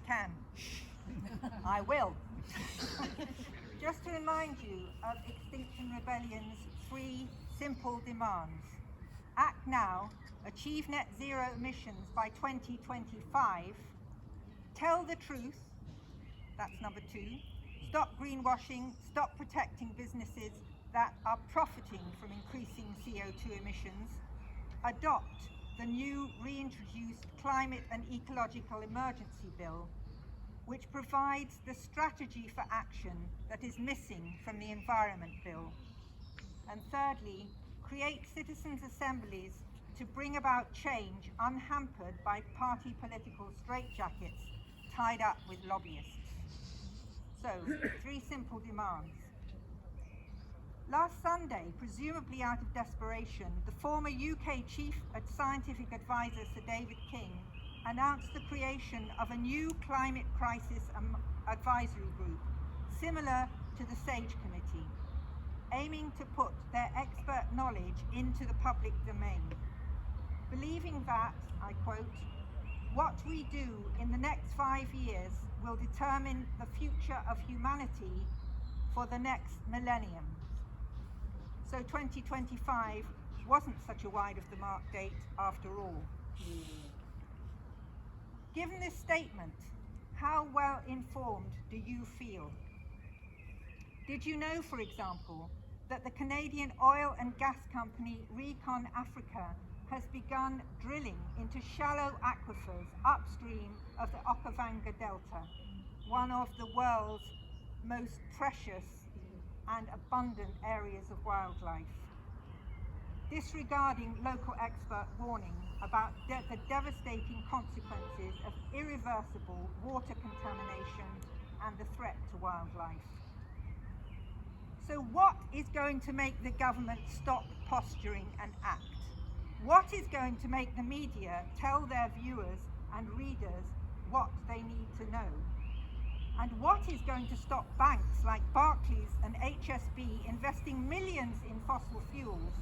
can. I will. Just to remind you of Extinction Rebellion's 3 simple demands. Act now, achieve net zero emissions by 2025, tell the truth, that's number 2, stop greenwashing, stop protecting businesses that are profiting from increasing CO2 emissions, adopt the new reintroduced Climate and Ecological Emergency Bill, which provides the strategy for action that is missing from the Environment Bill. And thirdly, create citizens' assemblies to bring about change unhampered by party political straitjackets tied up with lobbyists. So, 3 simple demands. Last Sunday, presumably out of desperation, the former UK Chief Scientific Advisor Sir David King announced the creation of a new climate crisis advisory group, similar to the SAGE Committee, aiming to put their expert knowledge into the public domain, believing that, I quote, "What we do in the next 5 years will determine the future of humanity for the next millennium." So 2025 wasn't such a wide of the mark date after all. Given this statement, how well informed do you feel? Did you know, for example, that the Canadian oil and gas company Recon Africa has begun drilling into shallow aquifers upstream of the Okavango Delta, one of the world's most precious and abundant areas of wildlife, disregarding local expert warning about the devastating consequences of irreversible water contamination and the threat to wildlife. So what is going to make the government stop posturing and act? What is going to make the media tell their viewers and readers what they need to know? And what is going to stop banks like Barclays and HSB investing millions in fossil fuels,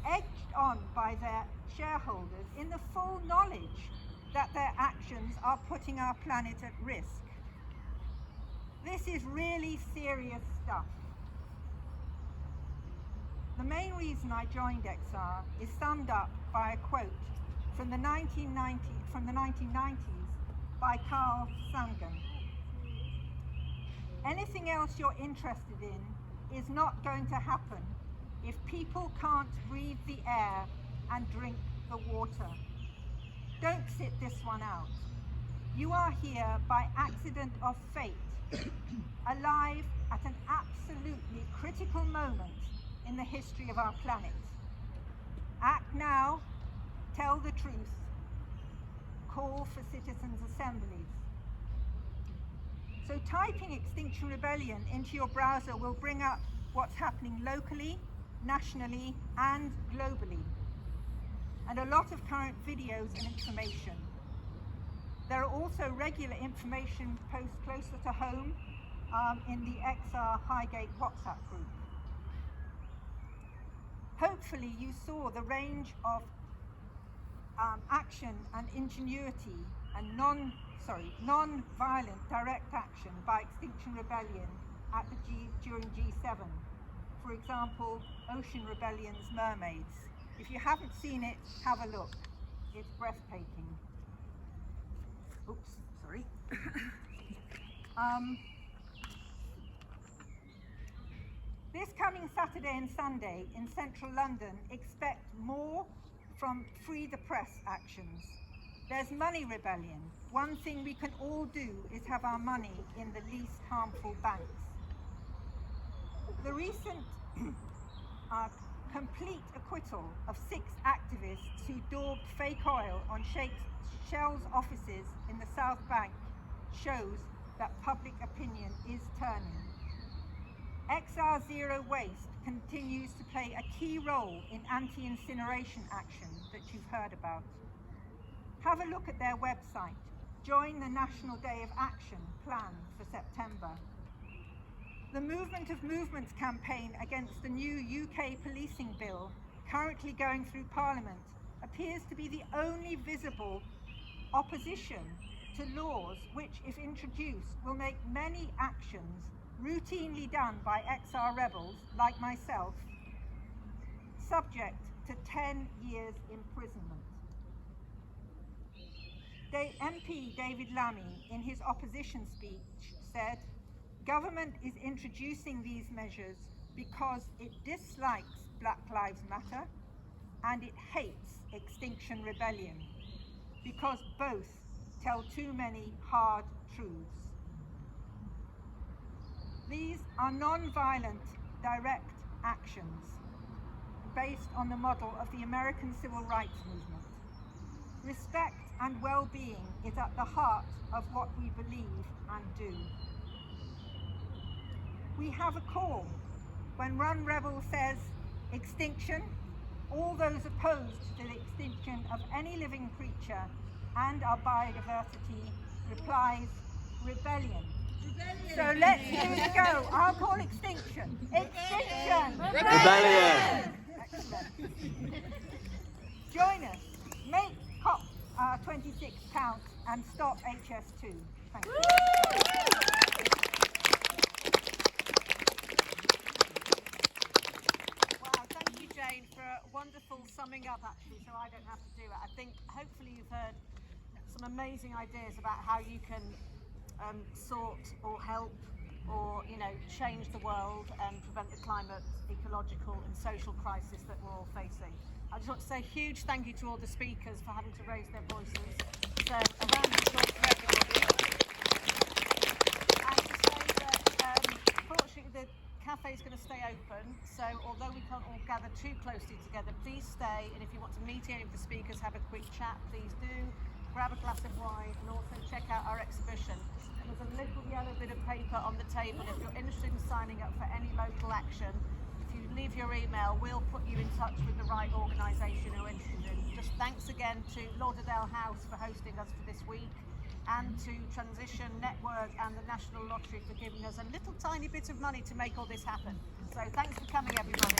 edged on by their shareholders in the full knowledge that their actions are putting our planet at risk? This is really serious stuff. The main reason I joined XR is summed up by a quote from the 1990s by Carl Sagan. Anything else you're interested in is not going to happen if people can't breathe the air and drink the water. Don't sit this one out. You are here by accident of fate, alive at an absolutely critical moment in the history of our planet. Act now, tell the truth, call for citizens' assemblies. So typing Extinction Rebellion into your browser will bring up what's happening locally, nationally, and globally, and a lot of current videos and information. There are also regular information posts closer to home in the XR Highgate WhatsApp group. Hopefully you saw the range of action and ingenuity and non-violent direct action by Extinction Rebellion during G7. For example, Ocean Rebellion's Mermaids. If you haven't seen it, have a look. It's breathtaking. Oops, sorry. This coming Saturday and Sunday in central London, expect more from Free the Press actions. There's Money Rebellion. One thing we can all do is have our money in the least harmful banks. The recent complete acquittal of 6 activists who daubed fake oil on Shell's offices in the South Bank shows that public opinion is turning. XR Zero Waste continues to play a key role in anti-incineration action that you've heard about. Have a look at their website. Join the National Day of Action planned for September. The Movement of Movements campaign against the new UK policing bill currently going through Parliament appears to be the only visible opposition to laws which, if introduced, will make many actions routinely done by XR rebels like myself subject to 10 years imprisonment. MP David Lammy, in his opposition speech, said, "Government is introducing these measures because it dislikes Black Lives Matter and it hates Extinction Rebellion, because both tell too many hard truths." These are non-violent, direct actions based on the model of the American Civil Rights Movement. Respect and well-being is at the heart of what we believe and do. We have a call. When one rebel says extinction, all those opposed to the extinction of any living creature and our biodiversity replies rebellion. So let's give it a go. I'll call extinction. Extinction! Rebellion! Excellent. Join us. Make COP26 count and stop HS2. Thank you. Wow, thank you, Jane, for a wonderful summing up, actually, so I don't have to do it. I think hopefully you've heard some amazing ideas about how you can sort or help or, change the world and prevent the climate, ecological and social crisis that we're all facing. I just want to say a huge thank you to all the speakers for having to raise their voices. So a round of applause for everybody. And to say that, fortunately, the cafe is going to stay open, so although we can't all gather too closely together, please stay, and if you want to meet any of the speakers, have a quick chat, please do. Grab a glass of wine and also check out our exhibition. And there's a little yellow bit of paper on the table if you're interested in signing up for any local action. If you leave your email, we'll put you in touch with the right organisation you're interested in. Just thanks again to Lauderdale House for hosting us for this week, and to Transition Network and the National Lottery for giving us a little tiny bit of money to make all this happen. So thanks for coming, everybody.